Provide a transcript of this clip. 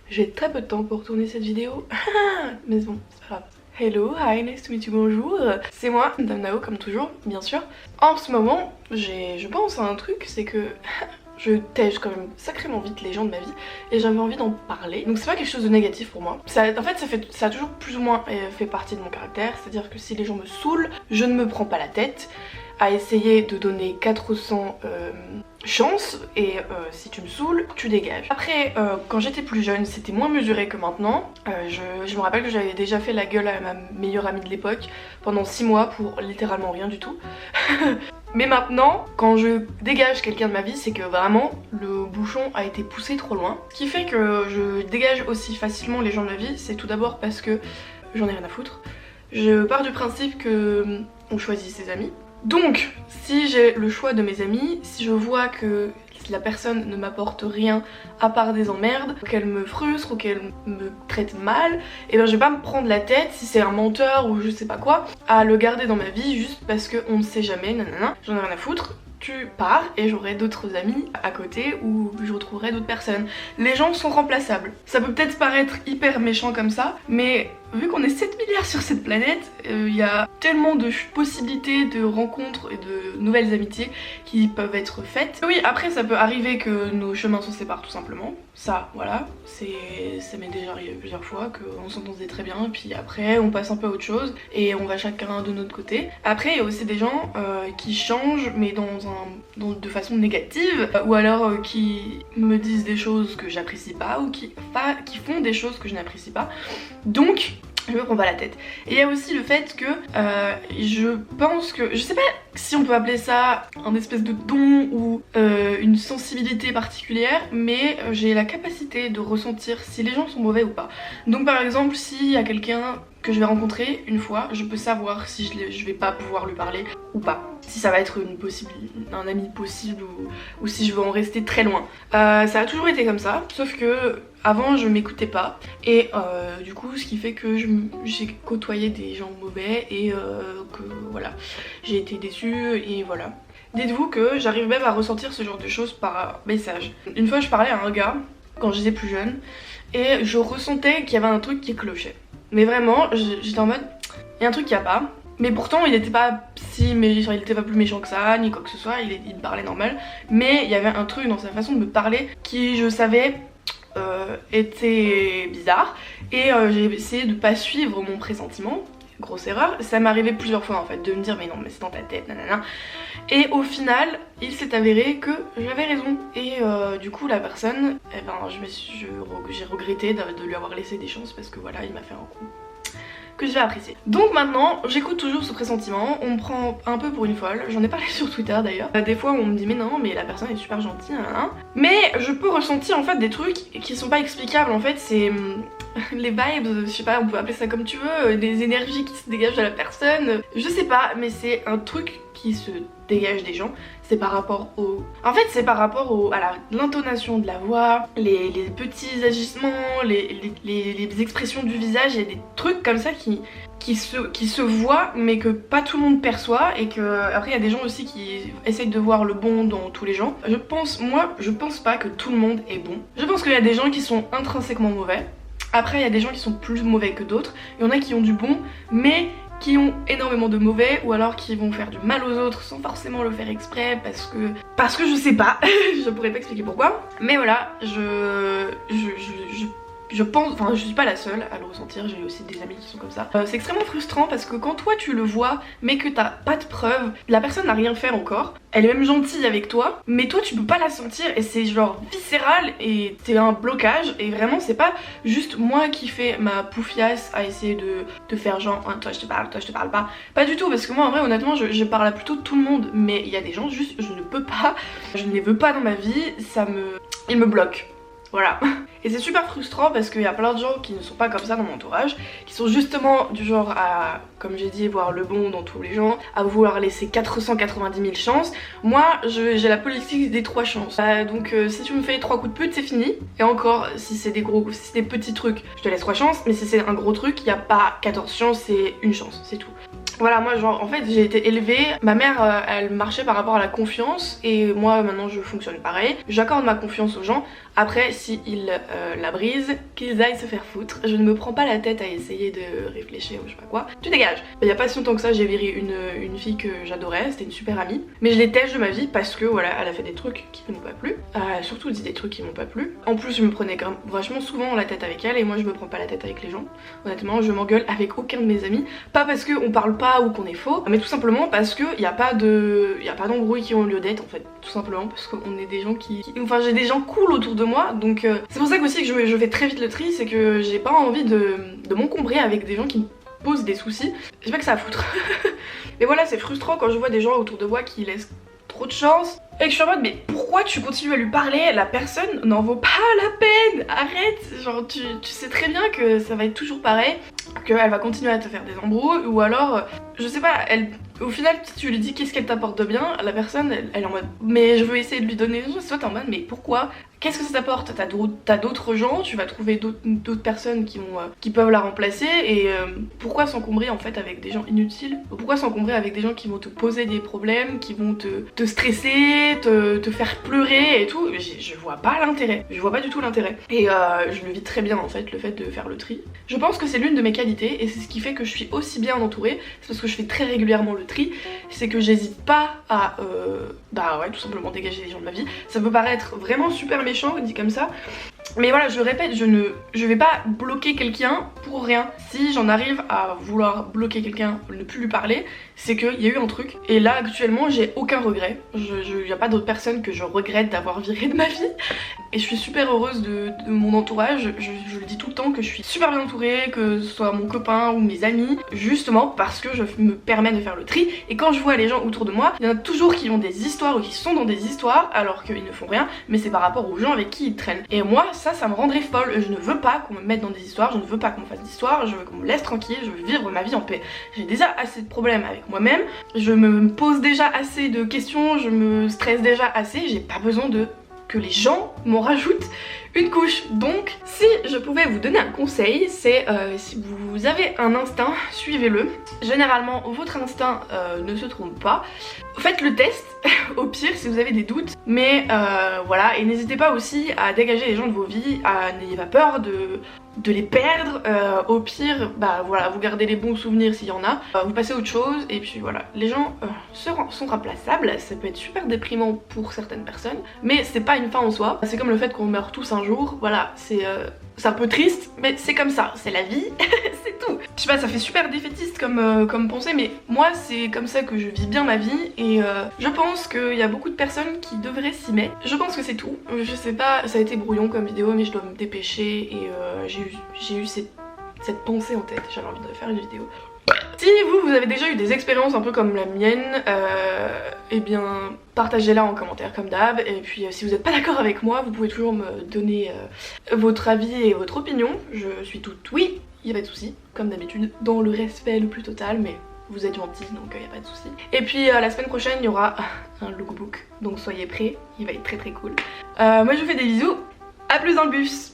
J'ai très peu de temps pour tourner cette vidéo, mais bon, c'est pas grave. Hello, hi, nice to meet you, bonjour. C'est moi, Dame Nao, comme toujours, bien sûr. En ce moment, je pense à un truc, c'est que je tège quand même sacrément vite les gens de ma vie et j'avais envie d'en parler. Donc c'est pas quelque chose de négatif pour moi. Ça a toujours plus ou moins fait partie de mon caractère, c'est-à-dire que si les gens me saoulent, je ne me prends pas la tête à essayer de donner 400 chances et si tu me saoules, tu dégages. Après, quand j'étais plus jeune, c'était moins mesuré que maintenant. Je me rappelle que j'avais déjà fait la gueule à ma meilleure amie de l'époque pendant 6 mois pour littéralement rien du tout. Mais maintenant, quand je dégage quelqu'un de ma vie, c'est que vraiment le bouchon a été poussé trop loin. Ce qui fait que je dégage aussi facilement les gens de ma vie, c'est tout d'abord parce que j'en ai rien à foutre. Je pars du principe que on choisit ses amis. Donc, si j'ai le choix de mes amis, si je vois que la personne ne m'apporte rien à part des emmerdes, qu'elle me frustre ou qu'elle me traite mal, et ben je vais pas me prendre la tête si c'est un menteur ou je sais pas quoi, à le garder dans ma vie juste parce qu'on ne sait jamais, nanana, j'en ai rien à foutre. Tu pars et j'aurai d'autres amis à côté ou je retrouverai d'autres personnes. Les gens sont remplaçables. Ça peut peut-être paraître hyper méchant comme ça, mais vu qu'on est 7 milliards sur cette planète, il y a tellement de possibilités de rencontres et de nouvelles amitiés qui peuvent être faites. Oui, après ça peut arriver que nos chemins se séparent tout simplement. Ça, voilà, ça m'est déjà arrivé plusieurs fois qu'on s'entendait très bien et puis après on passe un peu à autre chose et on va chacun de notre côté. Après il y a aussi des gens qui changent mais de façon négative ou alors qui me disent des choses que j'apprécie pas ou qui font des choses que je n'apprécie pas. Donc je me prends pas la tête. Et il y a aussi le fait que je pense que, je sais pas si on peut appeler ça un espèce de don ou une sensibilité particulière, mais j'ai la capacité de ressentir si les gens sont mauvais ou pas. Donc par exemple, s'il y a quelqu'un que je vais rencontrer une fois, je peux savoir si je vais pas pouvoir lui parler ou pas. Si ça va être un ami possible ou si je veux en rester très loin. Ça a toujours été comme ça, sauf que avant je m'écoutais pas et du coup ce qui fait que j'ai côtoyé des gens mauvais et que voilà, j'ai été déçue et voilà. Dites-vous que j'arrive même à ressentir ce genre de choses par message. Une fois je parlais à un gars quand j'étais plus jeune et je ressentais qu'il y avait un truc qui clochait. Mais vraiment, j'étais en mode, il y a un truc qui a pas. Mais pourtant, il était pas il était pas plus méchant que ça, ni quoi que ce soit, il me parlait normal. Mais il y avait un truc dans sa façon de me parler qui, je savais, était bizarre. Et j'ai essayé de pas suivre mon pressentiment. Grosse erreur. Ça m'est arrivé plusieurs fois en fait, de me dire mais non, mais c'est dans ta tête, nanana. Et au final, il s'est avéré que j'avais raison. Et du coup, la personne, eh ben, j'ai regretté de lui avoir laissé des chances parce que voilà, il m'a fait un coup que je vais apprécier. Donc maintenant, j'écoute toujours ce pressentiment, on me prend un peu pour une folle, j'en ai parlé sur Twitter d'ailleurs. Des fois on me dit mais non, mais la personne est super gentille, hein. Mais je peux ressentir en fait des trucs qui sont pas explicables, en fait c'est les vibes, je sais pas, on peut appeler ça comme tu veux, des énergies qui se dégagent de la personne, je sais pas, mais c'est un truc qui se dégage des gens. C'est par rapport au... En fait c'est par rapport à l'intonation de la voix, les petits agissements, les expressions du visage, il y a des trucs comme ça qui se voient mais que pas tout le monde perçoit et que après il y a des gens aussi qui essayent de voir le bon dans tous les gens. Je pense pas que tout le monde est bon. Je pense qu'il y a des gens qui sont intrinsèquement mauvais. Après il y a des gens qui sont plus mauvais que d'autres. Il y en a qui ont du bon mais qui ont énormément de mauvais ou alors qui vont faire du mal aux autres sans forcément le faire exprès parce que je sais pas, je pourrais pas expliquer pourquoi. Mais voilà, je pense, enfin je suis pas la seule à le ressentir, j'ai aussi des amis qui sont comme ça. C'est extrêmement frustrant parce que quand toi tu le vois mais que t'as pas de preuves, la personne n'a rien fait encore, elle est même gentille avec toi, mais toi tu peux pas la sentir et c'est genre viscéral et c'est un blocage et vraiment c'est pas juste moi qui fais ma poufiasse à essayer de faire genre toi je te parle pas. Pas du tout parce que moi en vrai honnêtement je parle à plutôt tout le monde mais il y a des gens juste je ne peux pas, je ne les veux pas dans ma vie, ils me bloquent. Voilà. Et c'est super frustrant parce qu'il y a plein de gens qui ne sont pas comme ça dans mon entourage, qui sont justement du genre à, comme j'ai dit, voir le bon dans tous les gens, à vouloir laisser 490 000 chances. Moi, j'ai la politique des 3 chances. Donc si tu me fais 3 coups de pute, c'est fini. Et encore, si c'est des petits trucs, je te laisse 3 chances, mais si c'est un gros truc, il n'y a pas 14 chances, c'est une chance, c'est tout. Voilà, moi genre en fait j'ai été élevée, ma mère elle marchait par rapport à la confiance et moi maintenant je fonctionne pareil. J'accorde ma confiance aux gens Après si ils la brisent, qu'ils aillent se faire foutre. Je ne me prends pas la tête à essayer de réfléchir ou je sais pas quoi. Tu dégages. Il y a pas si longtemps que ça j'ai viré une fille que j'adorais, c'était une super amie. Mais je l'ai têche de ma vie parce que voilà, elle a fait des trucs qui ne m'ont pas plu. Surtout dit des trucs qui m'ont pas plu. En plus je me prenais quand même vachement souvent la tête avec elle et moi je me prends pas la tête avec les gens. Honnêtement je m'engueule avec aucun de mes amis. Pas parce qu'on parle pas ou qu'on est faux, mais tout simplement parce qu'il n'y a pas d'embrouilles qui ont lieu d'être en fait. Tout simplement parce qu'on est des gens enfin j'ai des gens cool autour de moi, donc c'est pour ça aussi que je fais très vite le tri, c'est que j'ai pas envie de m'encombrer avec des gens qui me posent des soucis. J'ai pas que ça à foutre. Mais voilà, c'est frustrant quand je vois des gens autour de moi qui laissent trop de chance et que je suis en mode mais pourquoi tu continues à lui parler, la personne n'en vaut pas la peine, arrête, genre tu sais très bien que ça va être toujours pareil, qu'elle va continuer à te faire des embrouilles ou alors je sais pas, au final si tu lui dis qu'est-ce qu'elle t'apporte de bien, la personne elle est en mode mais je veux essayer de lui donner des choses, soit t'es en mode mais pourquoi, qu'est-ce que ça t'apporte, t'as d'autres gens, tu vas trouver d'autres personnes qui peuvent la remplacer et pourquoi s'encombrer en fait avec des gens inutiles, pourquoi s'encombrer avec des gens qui vont te poser des problèmes, qui vont te stresser, te faire pleurer et tout, je vois pas l'intérêt, je vois pas du tout l'intérêt et je le vis très bien en fait, le fait de faire le tri. Je pense que c'est l'une de mes qualités et c'est ce qui fait que je suis aussi bien entourée, c'est parce que je fais très régulièrement le tri, c'est que j'hésite pas à bah ouais tout simplement dégager les gens de ma vie. Ça peut paraître vraiment super méchant dit comme ça, mais voilà, je le répète, je vais pas bloquer quelqu'un pour rien. Si j'en arrive à vouloir bloquer quelqu'un, ne plus lui parler, c'est qu'il y a eu un truc. Et là actuellement j'ai aucun regret. Il n'y a pas d'autres personnes que je regrette d'avoir viré de ma vie. Et je suis super heureuse de mon entourage. Je le dis tout le temps que je suis super bien entourée, que ce soit mon copain ou mes amis, justement parce que je me permets de faire le tri. Et quand je vois les gens autour de moi, il y en a toujours qui ont des histoires ou qui sont dans des histoires alors qu'ils ne font rien, mais c'est par rapport aux gens avec qui ils traînent. Et moi ça me rendrait folle. Je ne veux pas qu'on me mette dans des histoires, je ne veux pas qu'on me fasse d'histoires, je veux qu'on me laisse tranquille, je veux vivre ma vie en paix. J'ai déjà assez de problèmes avec moi-même, je me pose déjà assez de questions, je me stresse déjà assez, j'ai pas besoin que les gens m'en rajoutent une couche. Donc si je pouvais vous donner un conseil, c'est si vous avez un instinct, suivez-le. Généralement votre instinct ne se trompe pas. Faites le test au pire si vous avez des doutes, mais voilà, et n'hésitez pas aussi à dégager les gens de vos vies, n'ayez pas peur de les perdre, au pire bah voilà, vous gardez les bons souvenirs s'il y en a, vous passez à autre chose et puis voilà, les gens sont remplaçables. Ça peut être super déprimant pour certaines personnes, mais c'est pas une fin en soi, c'est comme le fait qu'on meurt tous un jour, voilà, c'est un peu triste, mais c'est comme ça, c'est la vie, c'est tout. Je sais pas, ça fait super défaitiste comme pensée, mais moi c'est comme ça que je vis bien ma vie et je pense qu'il y a beaucoup de personnes qui devraient s'y mettre. Je pense que c'est tout, je sais pas, ça a été brouillon comme vidéo mais je dois me dépêcher et j'ai eu cette pensée en tête, j'avais envie de faire une vidéo. Si vous avez déjà eu des expériences un peu comme la mienne, eh bien partagez-la en commentaire comme d'hab. Et puis si vous n'êtes pas d'accord avec moi, vous pouvez toujours me donner votre avis et votre opinion. Je suis toute oui, il n'y a pas de souci, comme d'habitude, dans le respect le plus total, mais vous êtes gentils donc il n'y a pas de souci. Et puis la semaine prochaine il y aura un lookbook, donc soyez prêts, il va être très très cool. Moi je vous fais des bisous, à plus dans le bus.